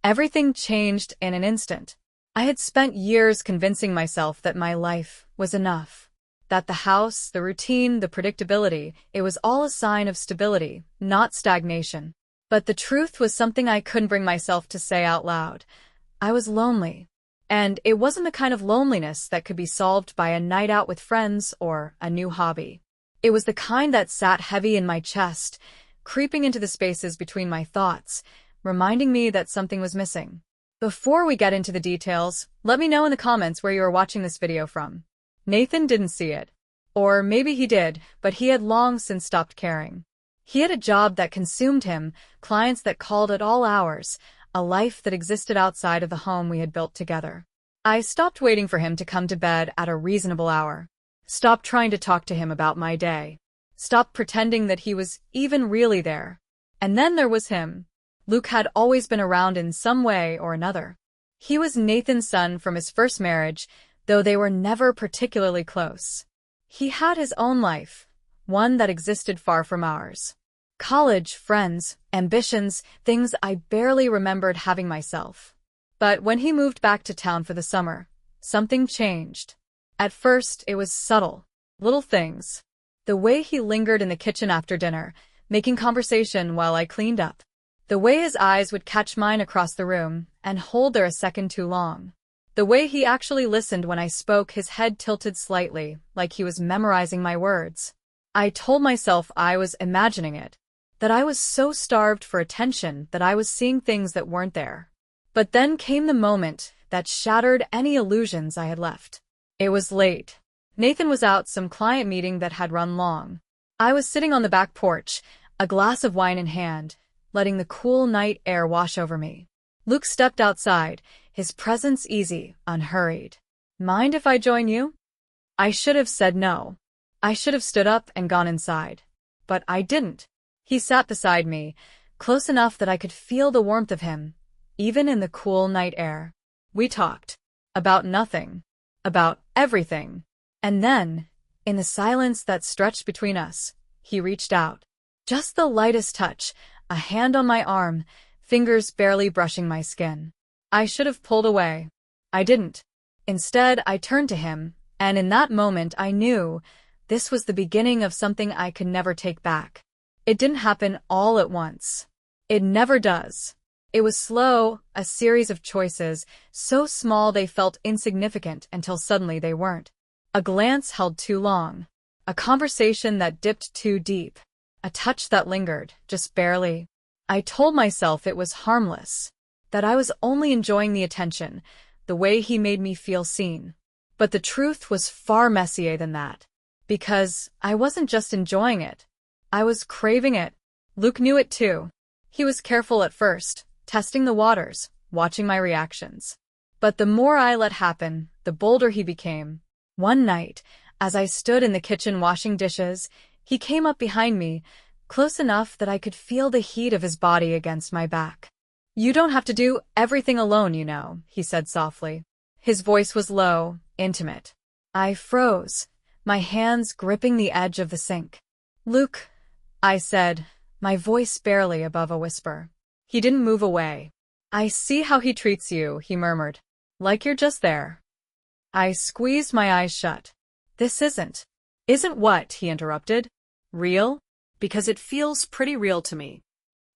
Everything changed in an instant. I had spent years convincing myself that my life was enough. That the house, the routine, the predictability, it was all a sign of stability, not stagnation. But the truth was something I couldn't bring myself to say out loud. I was lonely. And it wasn't the kind of loneliness that could be solved by a night out with friends or a new hobby. It was the kind that sat heavy in my chest, creeping into the spaces between my thoughts, reminding me that something was missing. Before we get into the details, let me know in the comments where you are watching this video from. Nathan didn't see it. Or maybe he did, but he had long since stopped caring. He had a job that consumed him, clients that called at all hours, a life that existed outside of the home we had built together. I stopped waiting for him to come to bed at a reasonable hour. Stopped trying to talk to him about my day. Stopped pretending that he was even really there. And then there was him. Luke had always been around in some way or another. He was Nathan's son from his first marriage, though they were never particularly close. He had his own life, one that existed far from ours. College, friends, ambitions, things I barely remembered having myself. But when he moved back to town for the summer, something changed. At first, it was subtle, little things. The way he lingered in the kitchen after dinner, making conversation while I cleaned up. The way his eyes would catch mine across the room and hold there a second too long. The way he actually listened when I spoke, his head tilted slightly, like he was memorizing my words. I told myself I was imagining it. That I was so starved for attention that I was seeing things that weren't there. But then came the moment that shattered any illusions I had left. It was late. Nathan was out some client meeting that had run long. I was sitting on the back porch, a glass of wine in hand, letting the cool night air wash over me. Luke stepped outside, his presence easy, unhurried. "Mind if I join you?" I should have said no. I should have stood up and gone inside. But I didn't. He sat beside me, close enough that I could feel the warmth of him, even in the cool night air. We talked. About nothing. About everything. And then, in the silence that stretched between us, he reached out. Just the lightest touch, a hand on my arm, fingers barely brushing my skin. I should have pulled away. I didn't. Instead, I turned to him, and in that moment I knew this was the beginning of something I could never take back. It didn't happen all at once. It never does. It was slow, a series of choices, so small they felt insignificant until suddenly they weren't. A glance held too long. A conversation that dipped too deep. A touch that lingered, just barely. I told myself it was harmless. That I was only enjoying the attention, the way he made me feel seen. But the truth was far messier than that. Because I wasn't just enjoying it. I was craving it. Luke knew it too. He was careful at first, testing the waters, watching my reactions. But the more I let happen, the bolder he became. One night, as I stood in the kitchen washing dishes, he came up behind me, close enough that I could feel the heat of his body against my back. "You don't have to do everything alone, you know," he said softly. His voice was low, intimate. I froze, my hands gripping the edge of the sink. "Luke," I said, my voice barely above a whisper. He didn't move away. "I see how he treats you," he murmured. "Like you're just there." I squeezed my eyes shut. "This isn't what?" he interrupted. "Real? Because it feels pretty real to me."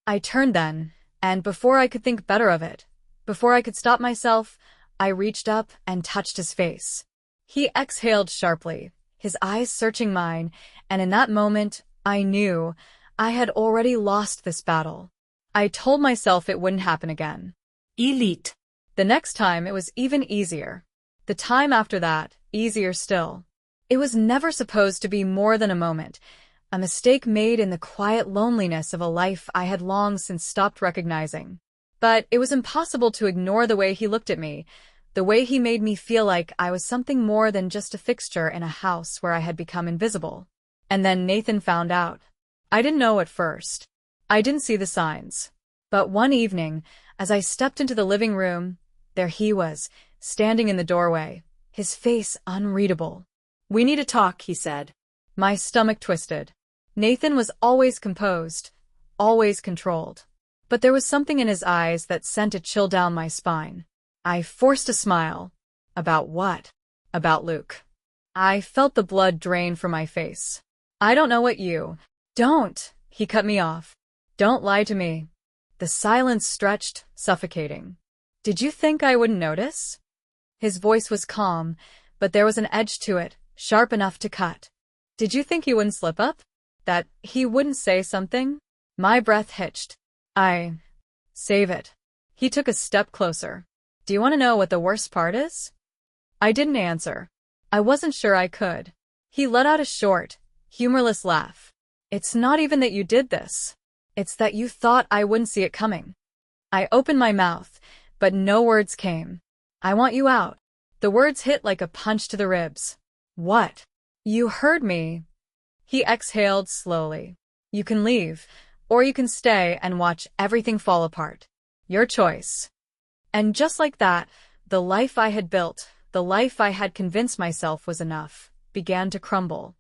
I turned then, and before I could think better of it, before I could stop myself, I reached up and touched his face. He exhaled sharply, his eyes searching mine, and in that moment, I knew I had already lost this battle. I told myself it wouldn't happen again. Elite. The next time, it was even easier. The time after that, easier still. It was never supposed to be more than a moment, a mistake made in the quiet loneliness of a life I had long since stopped recognizing. But it was impossible to ignore the way he looked at me, the way he made me feel like I was something more than just a fixture in a house where I had become invisible. And then Nathan found out. I didn't know at first. I didn't see the signs. But one evening, as I stepped into the living room, there he was, standing in the doorway, his face unreadable. "We need to talk," he said. My stomach twisted. Nathan was always composed, always controlled. But there was something in his eyes that sent a chill down my spine. I forced a smile. About what? About Luke. I felt the blood drain from my face. I don't know what you... Don't, he cut me off. Don't lie to me. The silence stretched, suffocating. Did you think I wouldn't notice? His voice was calm, but there was an edge to it, sharp enough to cut. Did you think he wouldn't slip up? That he wouldn't say something? My breath hitched. Save it. He took a step closer. Do you want to know what the worst part is? I didn't answer. I wasn't sure I could. He let out a short, humorless laugh. It's not even that you did this. It's that you thought I wouldn't see it coming. I opened my mouth, but no words came. I want you out. The words hit like a punch to the ribs. What? You heard me. He exhaled slowly. You can leave, or you can stay and watch everything fall apart. Your choice. And just like that, the life I had built, the life I had convinced myself was enough, began to crumble.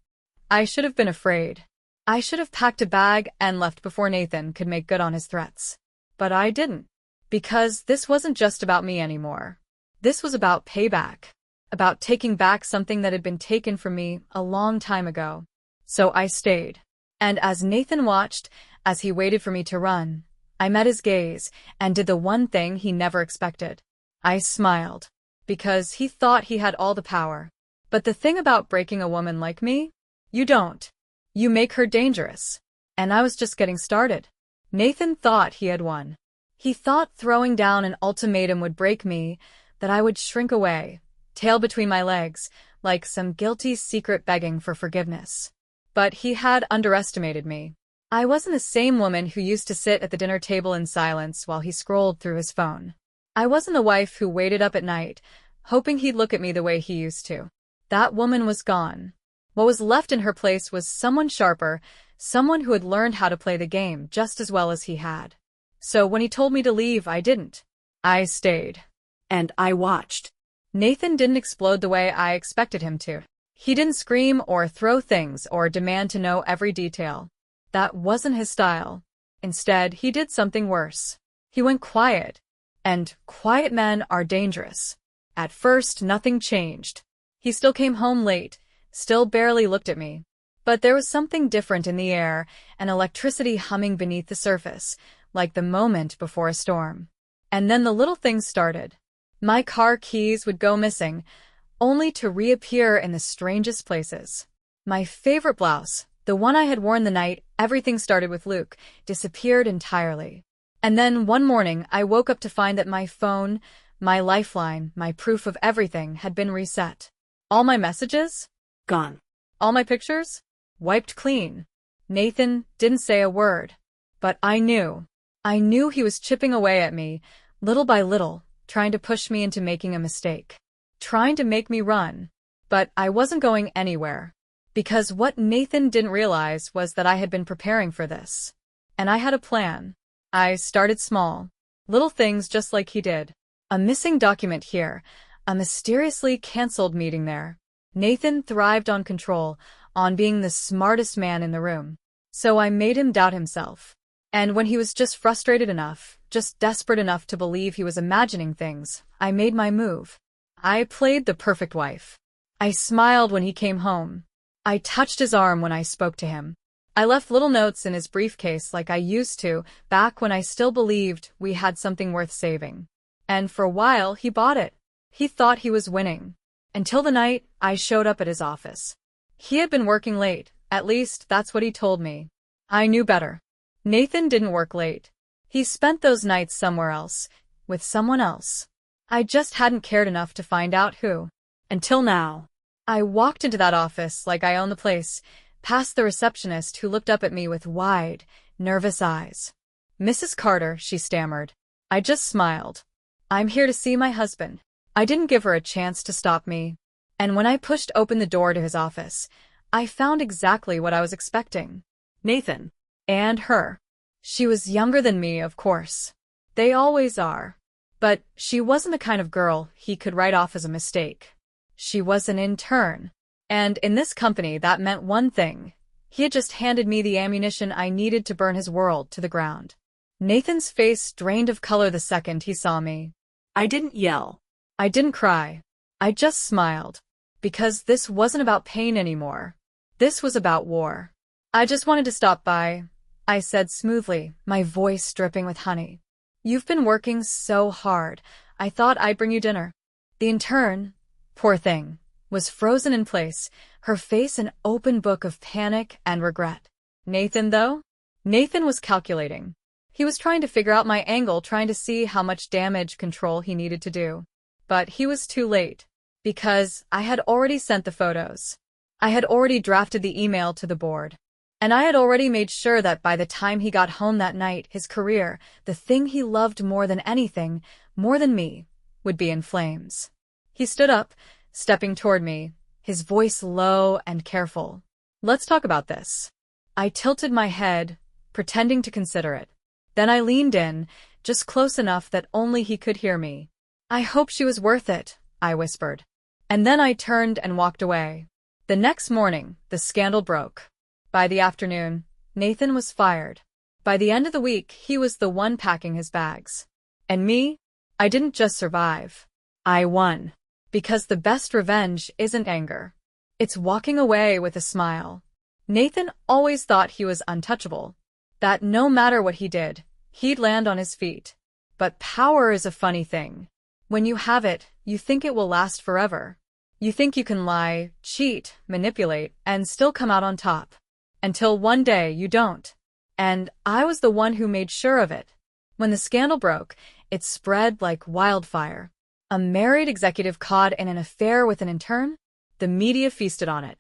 I should have been afraid. I should have packed a bag and left before Nathan could make good on his threats. But I didn't. Because this wasn't just about me anymore. This was about payback. About taking back something that had been taken from me a long time ago. So I stayed. And as Nathan watched, as he waited for me to run, I met his gaze and did the one thing he never expected. I smiled. Because he thought he had all the power. But the thing about breaking a woman like me? You don't. You make her dangerous. And I was just getting started. Nathan thought he had won. He thought throwing down an ultimatum would break me, that I would shrink away, tail between my legs, like some guilty secret begging for forgiveness. But he had underestimated me. I wasn't the same woman who used to sit at the dinner table in silence while he scrolled through his phone. I wasn't the wife who waited up at night, hoping he'd look at me the way he used to. That woman was gone. What was left in her place was someone sharper, someone who had learned how to play the game just as well as he had. So when he told me to leave, I didn't. I stayed. And I watched. Nathan didn't explode the way I expected him to. He didn't scream or throw things or demand to know every detail. That wasn't his style. Instead, he did something worse. He went quiet. And quiet men are dangerous. At first, nothing changed. He still came home late, still barely looked at me. But there was something different in the air, an electricity humming beneath the surface, like the moment before a storm. And then the little things started. My car keys would go missing, only to reappear in the strangest places. My favorite blouse, the one I had worn the night everything started with Luke, disappeared entirely. And then one morning I woke up to find that my phone, my lifeline, my proof of everything had been reset. All my messages? Gone. All my pictures? Wiped clean. Nathan didn't say a word. But I knew. I knew he was chipping away at me, little by little, trying to push me into making a mistake. Trying to make me run. But I wasn't going anywhere. Because what Nathan didn't realize was that I had been preparing for this. And I had a plan. I started small. Little things just like he did. A missing document here. A mysteriously canceled meeting there. Nathan thrived on control, on being the smartest man in the room. So I made him doubt himself. And when he was just frustrated enough, just desperate enough to believe he was imagining things, I made my move. I played the perfect wife. I smiled when he came home. I touched his arm when I spoke to him. I left little notes in his briefcase like I used to, back when I still believed we had something worth saving. And for a while, he bought it. He thought he was winning. Until the night I showed up at his office. He had been working late, at least that's what he told me. I knew better. Nathan didn't work late. He spent those nights somewhere else, with someone else. I just hadn't cared enough to find out who. Until now. I walked into that office like I owned the place, past the receptionist who looked up at me with wide, nervous eyes. "Mrs. Carter," she stammered. I just smiled. "I'm here to see my husband." I didn't give her a chance to stop me. And when I pushed open the door to his office, I found exactly what I was expecting. Nathan. And her. She was younger than me, of course. They always are. But she wasn't the kind of girl he could write off as a mistake. She was an intern. And in this company that meant one thing. He had just handed me the ammunition I needed to burn his world to the ground. Nathan's face drained of color the second he saw me. I didn't yell. I didn't cry. I just smiled. Because this wasn't about pain anymore. This was about war. I just wanted to stop by, I said smoothly, my voice dripping with honey. You've been working so hard. I thought I'd bring you dinner. The intern, poor thing, was frozen in place, her face an open book of panic and regret. Nathan, though? Nathan was calculating. He was trying to figure out my angle, trying to see how much damage control he needed to do. But he was too late. Because I had already sent the photos. I had already drafted the email to the board. And I had already made sure that by the time he got home that night, his career, the thing he loved more than anything, more than me, would be in flames. He stood up, stepping toward me, his voice low and careful. Let's talk about this. I tilted my head, pretending to consider it. Then I leaned in, just close enough that only he could hear me. I hope she was worth it, I whispered. And then I turned and walked away. The next morning, the scandal broke. By the afternoon, Nathan was fired. By the end of the week, he was the one packing his bags. And me? I didn't just survive. I won. Because the best revenge isn't anger. It's walking away with a smile. Nathan always thought he was untouchable. That no matter what he did, he'd land on his feet. But power is a funny thing. When you have it, you think it will last forever. You think you can lie, cheat, manipulate, and still come out on top. Until one day you don't. And I was the one who made sure of it. When the scandal broke, it spread like wildfire. A married executive caught in an affair with an intern? The media feasted on it.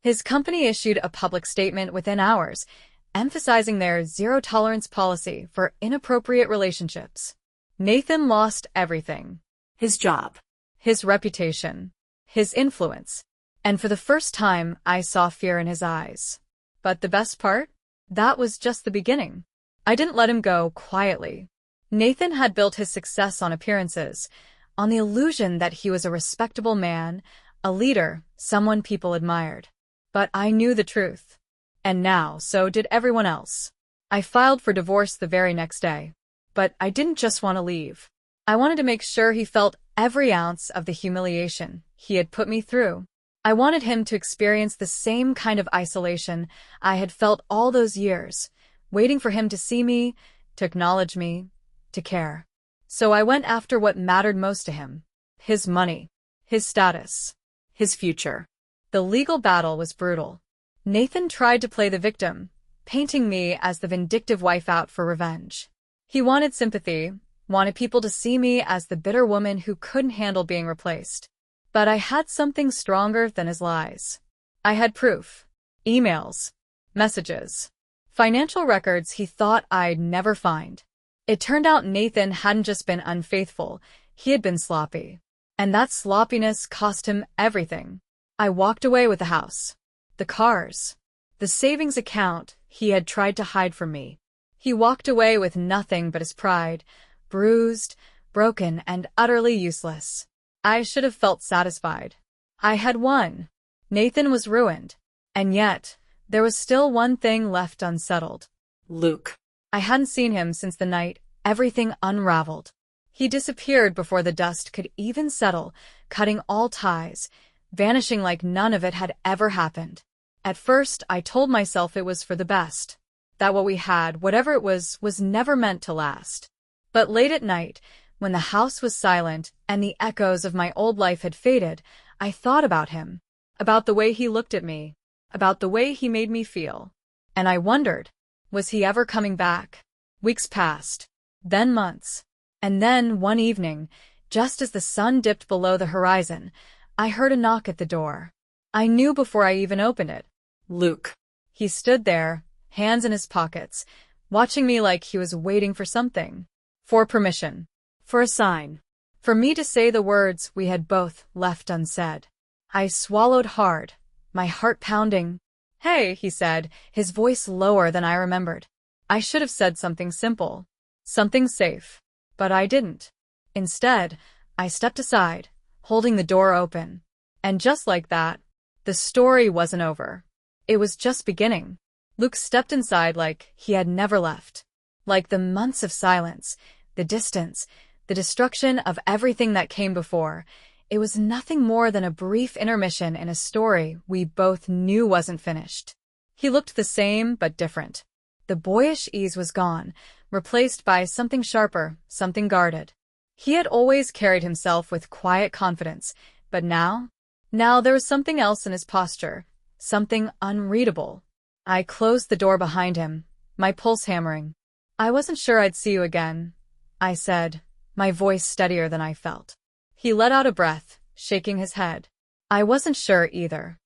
His company issued a public statement within hours, emphasizing their zero-tolerance policy for inappropriate relationships. Nathan lost everything. His job. His reputation. His influence. And for the first time, I saw fear in his eyes. But the best part? That was just the beginning. I didn't let him go quietly. Nathan had built his success on appearances, on the illusion that he was a respectable man, a leader, someone people admired. But I knew the truth. And now, so did everyone else. I filed for divorce the very next day. But I didn't just want to leave. I wanted to make sure he felt every ounce of the humiliation he had put me through. I wanted him to experience the same kind of isolation I had felt all those years, waiting for him to see me, to acknowledge me, to care. So I went after what mattered most to him. His money, his status, his future. The legal battle was brutal. Nathan tried to play the victim, painting me as the vindictive wife out for revenge. He wanted sympathy, wanted people to see me as the bitter woman who couldn't handle being replaced. But I had something stronger than his lies. I had proof. Emails. Messages. Financial records he thought I'd never find. It turned out Nathan hadn't just been unfaithful, he had been sloppy. And that sloppiness cost him everything. I walked away with the house. The cars. The savings account he had tried to hide from me. He walked away with nothing but his pride, bruised, broken, and utterly useless. I should have felt satisfied. I had won. Nathan was ruined. And yet, there was still one thing left unsettled. Luke. I hadn't seen him since the night everything unraveled. He disappeared before the dust could even settle, cutting all ties, vanishing like none of it had ever happened. At first, I told myself it was for the best. That what we had, whatever it was never meant to last. But late at night, when the house was silent and the echoes of my old life had faded, I thought about him, about the way he looked at me, about the way he made me feel. And I wondered, was he ever coming back? Weeks passed, then months. And then, one evening, just as the sun dipped below the horizon, I heard a knock at the door. I knew before I even opened it. Luke. He stood there, hands in his pockets, watching me like he was waiting for something. For permission. For a sign. For me to say the words we had both left unsaid. I swallowed hard, my heart pounding. Hey, he said, his voice lower than I remembered. I should have said something simple. Something safe. But I didn't. Instead, I stepped aside, holding the door open. And just like that, the story wasn't over. It was just beginning. Luke stepped inside like he had never left. Like the months of silence, the distance, the destruction of everything that came before, it was nothing more than a brief intermission in a story we both knew wasn't finished. He looked the same, but different. The boyish ease was gone, replaced by something sharper, something guarded. He had always carried himself with quiet confidence, but now there was something else in his posture, something unreadable. I closed the door behind him, my pulse hammering. "I wasn't sure I'd see you again," I said, my voice steadier than I felt. He let out a breath, shaking his head. I wasn't sure either.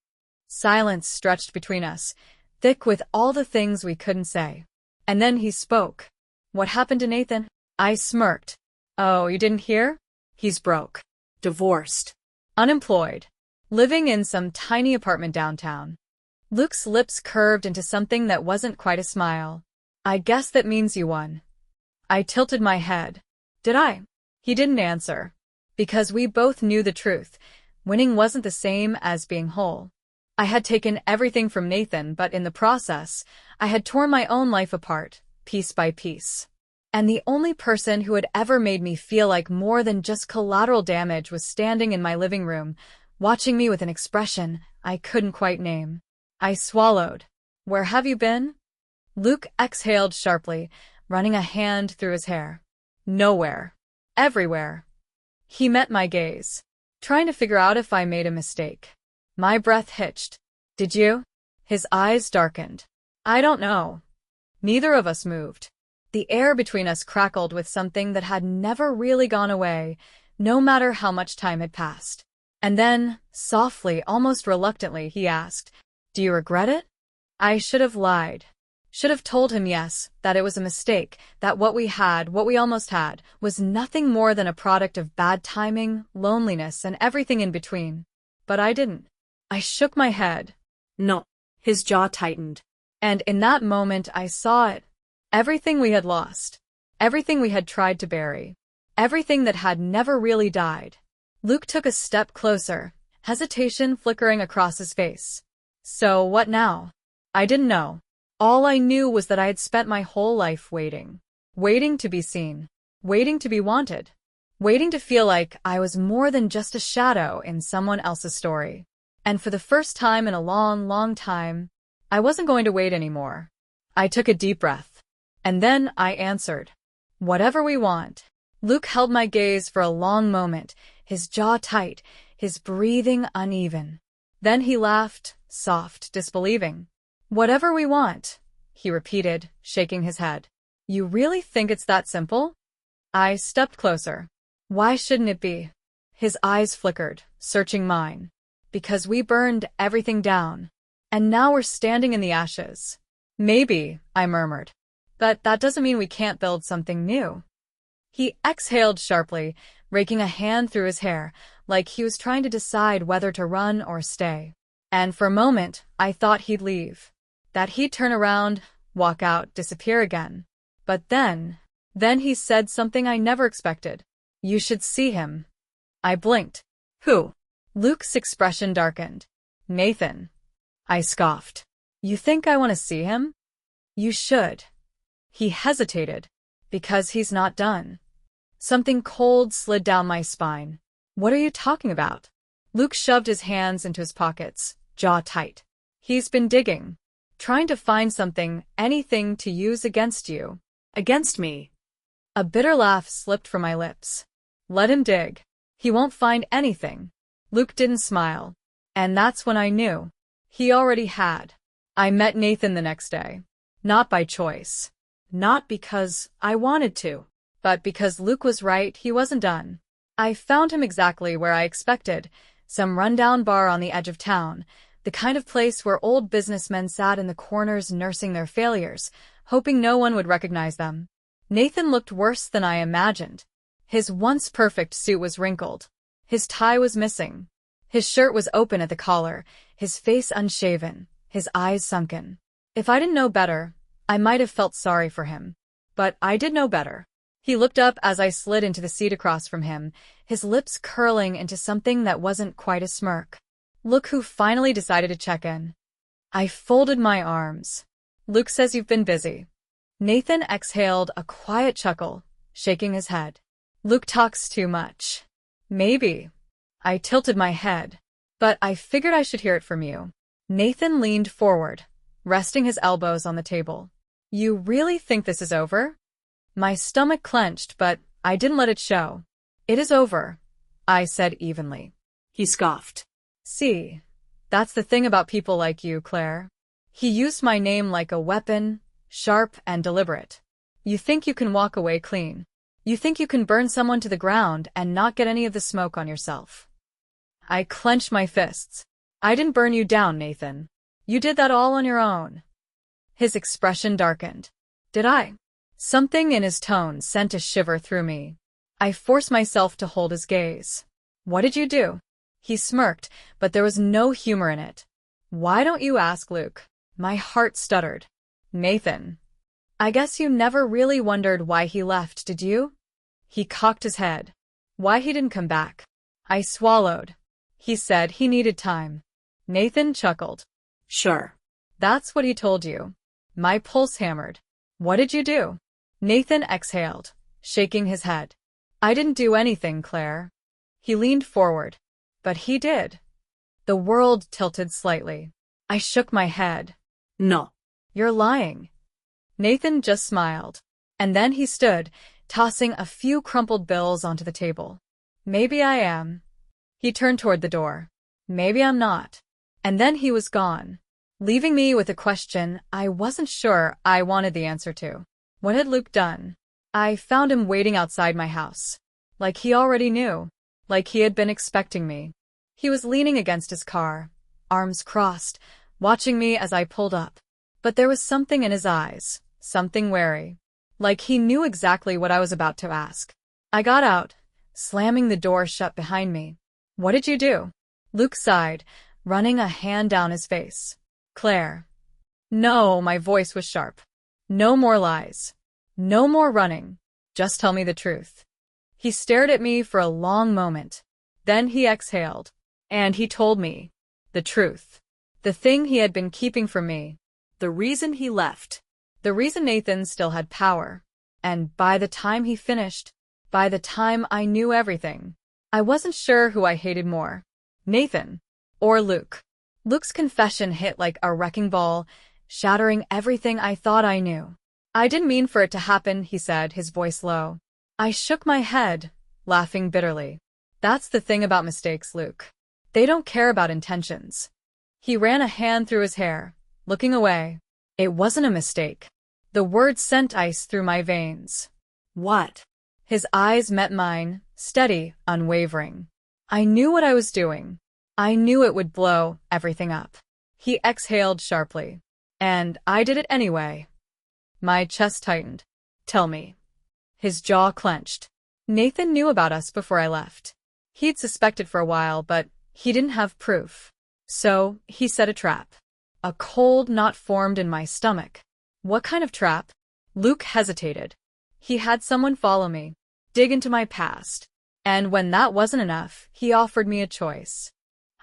Silence stretched between us, thick with all the things we couldn't say. And then he spoke. "What happened to Nathan?" I smirked. "Oh, you didn't hear? He's broke. Divorced. Unemployed. Living in some tiny apartment downtown." Luke's lips curved into something that wasn't quite a smile. "I guess that means you won." I tilted my head. Did I? He didn't answer. Because we both knew the truth. Winning wasn't the same as being whole. I had taken everything from Nathan, but in the process, I had torn my own life apart, piece by piece. And the only person who had ever made me feel like more than just collateral damage was standing in my living room, watching me with an expression I couldn't quite name. I swallowed. "Where have you been?" Luke exhaled sharply, running a hand through his hair. "Nowhere. Everywhere." He met my gaze, trying to figure out if I made a mistake. My breath hitched. "Did you?" His eyes darkened. "I don't know." Neither of us moved. The air between us crackled with something that had never really gone away, no matter how much time had passed. And then, softly, almost reluctantly, he asked, "Do you regret it?" I should have lied. Should have told him yes, that it was a mistake, that what we almost had, was nothing more than a product of bad timing, loneliness, and everything in between. But I didn't. I shook my head. No. His jaw tightened. And in that moment I saw it. Everything we had lost. Everything we had tried to bury. Everything that had never really died. Luke took a step closer, hesitation flickering across his face. "So what now?" I didn't know. All I knew was that I had spent my whole life waiting. Waiting to be seen. Waiting to be wanted. Waiting to feel like I was more than just a shadow in someone else's story. And for the first time in a long, long time, I wasn't going to wait anymore. I took a deep breath. And then I answered. "Whatever we want." Luke held my gaze for a long moment, his jaw tight, his breathing uneven. Then he laughed, soft, disbelieving. "Whatever we want," he repeated, shaking his head. "You really think it's that simple?" I stepped closer. "Why shouldn't it be?" His eyes flickered, searching mine. "Because we burned everything down. And now we're standing in the ashes." "Maybe," I murmured. "But that doesn't mean we can't build something new." He exhaled sharply, raking a hand through his hair, like he was trying to decide whether to run or stay. And for a moment, I thought he'd leave. That he'd turn around, walk out, disappear again. But then he said something I never expected. "You should see him." I blinked. "Who?" Luke's expression darkened. "Nathan." I scoffed. "You think I want to see him?" "You should." He hesitated. "Because he's not done." Something cold slid down my spine. "What are you talking about?" Luke shoved his hands into his pockets, jaw tight. "He's been digging. Trying to find something, anything to use against you." Against me. A bitter laugh slipped from my lips. "Let him dig. He won't find anything." Luke didn't smile. And that's when I knew. He already had. I met Nathan the next day. Not by choice. Not because I wanted to. But because Luke was right, he wasn't done. I found him exactly where I expected. Some rundown bar on the edge of town. The kind of place where old businessmen sat in the corners nursing their failures, hoping no one would recognize them. Nathan looked worse than I imagined. His once perfect suit was wrinkled. His tie was missing. His shirt was open at the collar, his face unshaven, his eyes sunken. If I didn't know better, I might have felt sorry for him. But I did know better. He looked up as I slid into the seat across from him, his lips curling into something that wasn't quite a smirk. "Look who finally decided to check in." I folded my arms. "Luke says you've been busy." Nathan exhaled a quiet chuckle, shaking his head. Luke talks too much. Maybe. I tilted my head. But I figured I should hear it from you. Nathan leaned forward, resting his elbows on the table. You really think this is over? My stomach clenched, but I didn't let it show. It is over, I said evenly. He scoffed. See, that's the thing about people like you, Claire. He used my name like a weapon, sharp and deliberate. You think you can walk away clean. You think you can burn someone to the ground and not get any of the smoke on yourself. I clenched my fists. I didn't burn you down, Nathan. You did that all on your own. His expression darkened. Did I? Something in his tone sent a shiver through me. I forced myself to hold his gaze. What did you do? He smirked, but there was no humor in it. Why don't you ask Luke? My heart stuttered. Nathan. I guess you never really wondered why he left, did you? He cocked his head. Why he didn't come back. I swallowed. He said he needed time. Nathan chuckled. Sure. That's what he told you. My pulse hammered. What did you do? Nathan exhaled, shaking his head. I didn't do anything, Claire. He leaned forward. But he did. The world tilted slightly. I shook my head. No. You're lying. Nathan just smiled. And then he stood, tossing a few crumpled bills onto the table. Maybe I am. He turned toward the door. Maybe I'm not. And then he was gone, leaving me with a question I wasn't sure I wanted the answer to. What had Luke done? I found him waiting outside my house. Like he already knew. Like he had been expecting me. He was leaning against his car, arms crossed, watching me as I pulled up. But there was something in his eyes, something wary. Like he knew exactly what I was about to ask. I got out, slamming the door shut behind me. What did you do? Luke sighed, running a hand down his face. Claire. No, my voice was sharp. No more lies. No more running. Just tell me the truth. He stared at me for a long moment. Then he exhaled. And he told me. The truth. The thing he had been keeping from me. The reason he left. The reason Nathan still had power. And by the time he finished, by the time I knew everything, I wasn't sure who I hated more. Nathan. Or Luke. Luke's confession hit like a wrecking ball, shattering everything I thought I knew. I didn't mean for it to happen, he said, his voice low. I shook my head, laughing bitterly. That's the thing about mistakes, Luke. They don't care about intentions. He ran a hand through his hair, looking away. It wasn't a mistake. The words sent ice through my veins. What? His eyes met mine, steady, unwavering. I knew what I was doing. I knew it would blow everything up. He exhaled sharply. And I did it anyway. My chest tightened. Tell me. His jaw clenched. Nathan knew about us before I left. He'd suspected for a while, but he didn't have proof. So, he set a trap. A cold knot formed in my stomach. What kind of trap? Luke hesitated. He had someone follow me, dig into my past. And when that wasn't enough, he offered me a choice.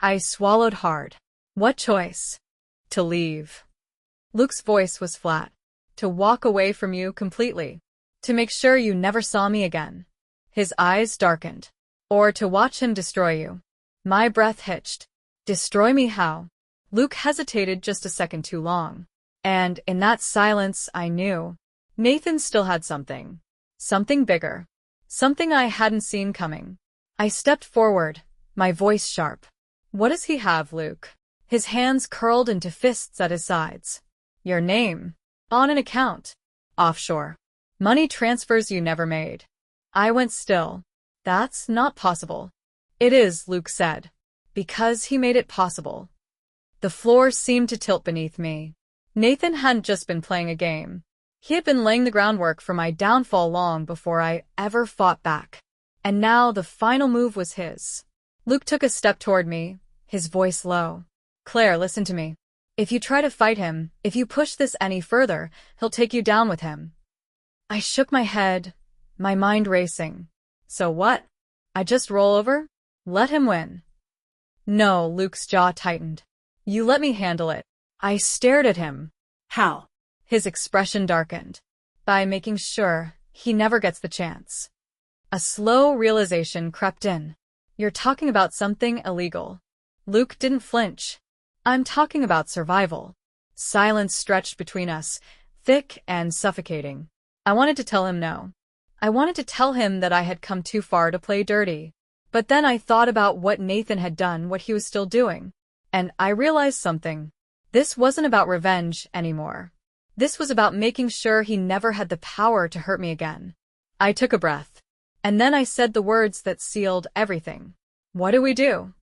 I swallowed hard. What choice? To leave. Luke's voice was flat. To walk away from you completely. To make sure you never saw me again. His eyes darkened. Or to watch him destroy you. My breath hitched. Destroy me how? Luke hesitated just a second too long. And in that silence I knew. Nathan still had something. Something bigger. Something I hadn't seen coming. I stepped forward, my voice sharp. What does he have, Luke? His hands curled into fists at his sides. Your name. On an account. Offshore. Money transfers you never made. I went still. That's not possible. It is, Luke said. Because he made it possible. The floor seemed to tilt beneath me. Nathan hadn't just been playing a game. He had been laying the groundwork for my downfall long before I ever fought back. And now the final move was his. Luke took a step toward me, his voice low. Claire, listen to me. If you try to fight him, if you push this any further, he'll take you down with him. I shook my head, my mind racing. So what? I just roll over? Let him win. No, Luke's jaw tightened. You let me handle it. I stared at him. How? His expression darkened. by making sure he never gets the chance. A slow realization crept in. You're talking about something illegal. Luke didn't flinch. I'm talking about survival. Silence stretched between us, thick and suffocating. I wanted to tell him no. I wanted to tell him that I had come too far to play dirty. But then I thought about what Nathan had done, what he was still doing. And I realized something. This wasn't about revenge anymore. This was about making sure he never had the power to hurt me again. I took a breath. And then I said the words that sealed everything. What do we do?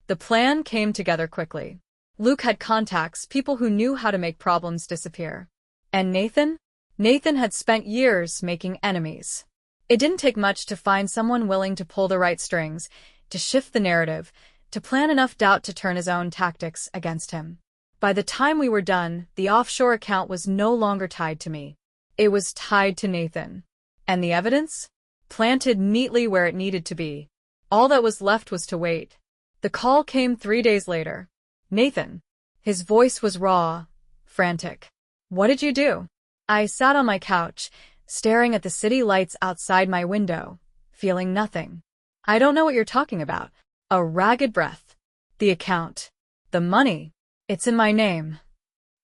The plan came together quickly. Luke had contacts, people who knew how to make problems disappear. And Nathan? Nathan had spent years making enemies. It didn't take much to find someone willing to pull the right strings, to shift the narrative, to plant enough doubt to turn his own tactics against him. By the time we were done, the offshore account was no longer tied to me. It was tied to Nathan. And the evidence? Planted neatly where it needed to be. All that was left was to wait. The call came 3 days later. Nathan. His voice was raw, frantic. What did you do? I sat on my couch, staring at the city lights outside my window, feeling nothing. I don't know what you're talking about. A ragged breath. The account. The money. It's in my name.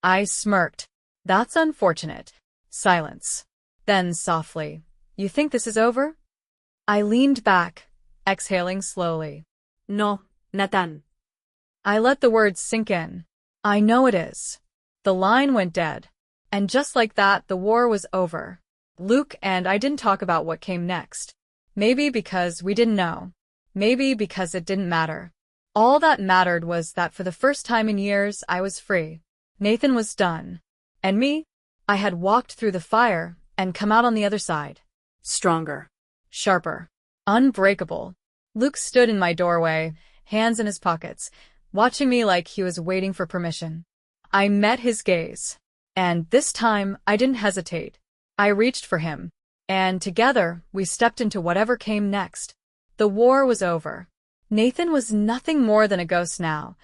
I smirked. That's unfortunate. Silence. Then softly. You think this is over? I leaned back, exhaling slowly. No, Nathan. I let the words sink in. I know it is. The line went dead. And just like that, the war was over. Luke and I didn't talk about what came next. Maybe because we didn't know. Maybe because it didn't matter. All that mattered was that for the first time in years, I was free. Nathan was done. And me? I had walked through the fire and come out on the other side. Stronger. Sharper. Unbreakable. Luke stood in my doorway, hands in his pockets, watching me like he was waiting for permission. I met his gaze. And this time, I didn't hesitate. I reached for him. And together, we stepped into whatever came next. The war was over. Nathan was nothing more than a ghost now,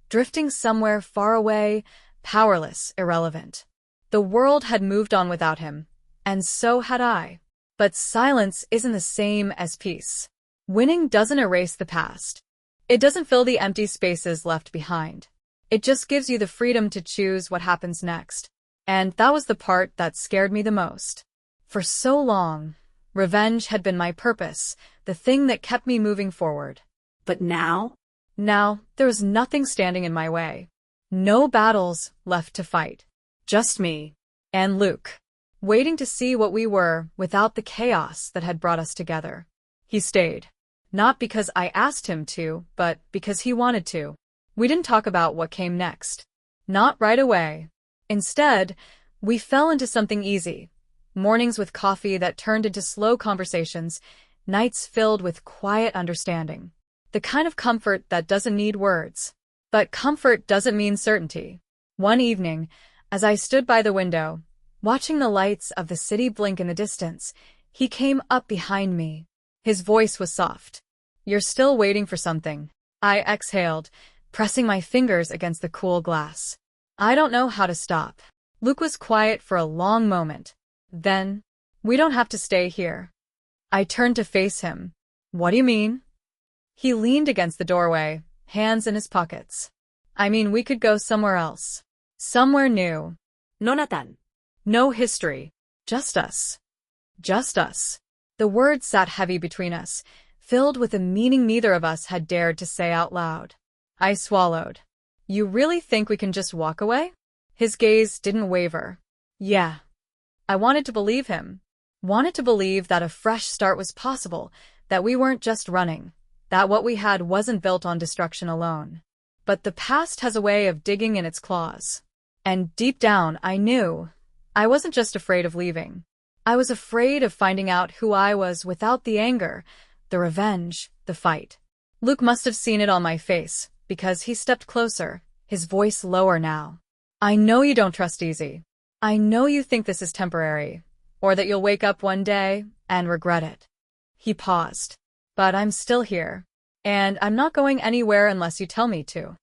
drifting somewhere far away, powerless, irrelevant. The world had moved on without him, and so had I. But silence isn't the same as peace. Winning doesn't erase the past. It doesn't fill the empty spaces left behind. It just gives you the freedom to choose what happens next. And that was the part that scared me the most. For so long, revenge had been my purpose, the thing that kept me moving forward. But now? Now, there was nothing standing in my way. No battles left to fight. Just me and Luke, waiting to see what we were without the chaos that had brought us together. He stayed. Not because I asked him to, but because he wanted to. We didn't talk about what came next. Not right away. Instead, we fell into something easy. Mornings with coffee that turned into slow conversations, nights filled with quiet understanding. The kind of comfort that doesn't need words. But comfort doesn't mean certainty. One evening, as I stood by the window, watching the lights of the city blink in the distance, he came up behind me. His voice was soft. You're still waiting for something. I exhaled, pressing my fingers against the cool glass. I don't know how to stop. Luke was quiet for a long moment. Then, we don't have to stay here. I turned to face him. What do you mean? He leaned against the doorway, hands in his pockets. I mean, we could go somewhere else. Somewhere new. No, Nathan. No history. Just us. Just us. The words sat heavy between us, filled with a meaning neither of us had dared to say out loud. I swallowed. You really think we can just walk away? His gaze didn't waver. Yeah. I wanted to believe him. Wanted to believe that a fresh start was possible, that we weren't just running, that what we had wasn't built on destruction alone. But the past has a way of digging in its claws. And deep down, I knew. I wasn't just afraid of leaving. I was afraid of finding out who I was without the anger, the revenge, the fight. Luke must have seen it on my face, because he stepped closer, his voice lower now. I know you don't trust easy. I know you think this is temporary, or that you'll wake up one day and regret it. He paused. But I'm still here, and I'm not going anywhere unless you tell me to.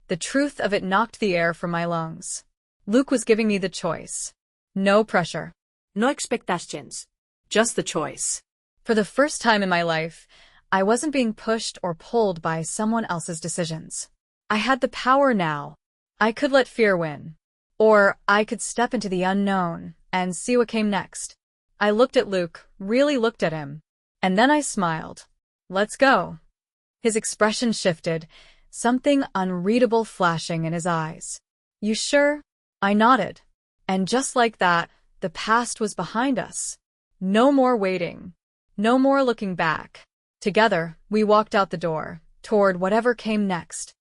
The truth of it knocked the air from my lungs. Luke was giving me the choice. No pressure. No expectations. Just the choice. For the first time in my life, I wasn't being pushed or pulled by someone else's decisions. I had the power now. I could let fear win. Or I could step into the unknown and see what came next. I looked at Luke, really looked at him. And then I smiled. Let's go. His expression shifted, something unreadable flashing in his eyes. You sure? I nodded. And just like that, the past was behind us. No more waiting. No more looking back. Together, we walked out the door, toward whatever came next.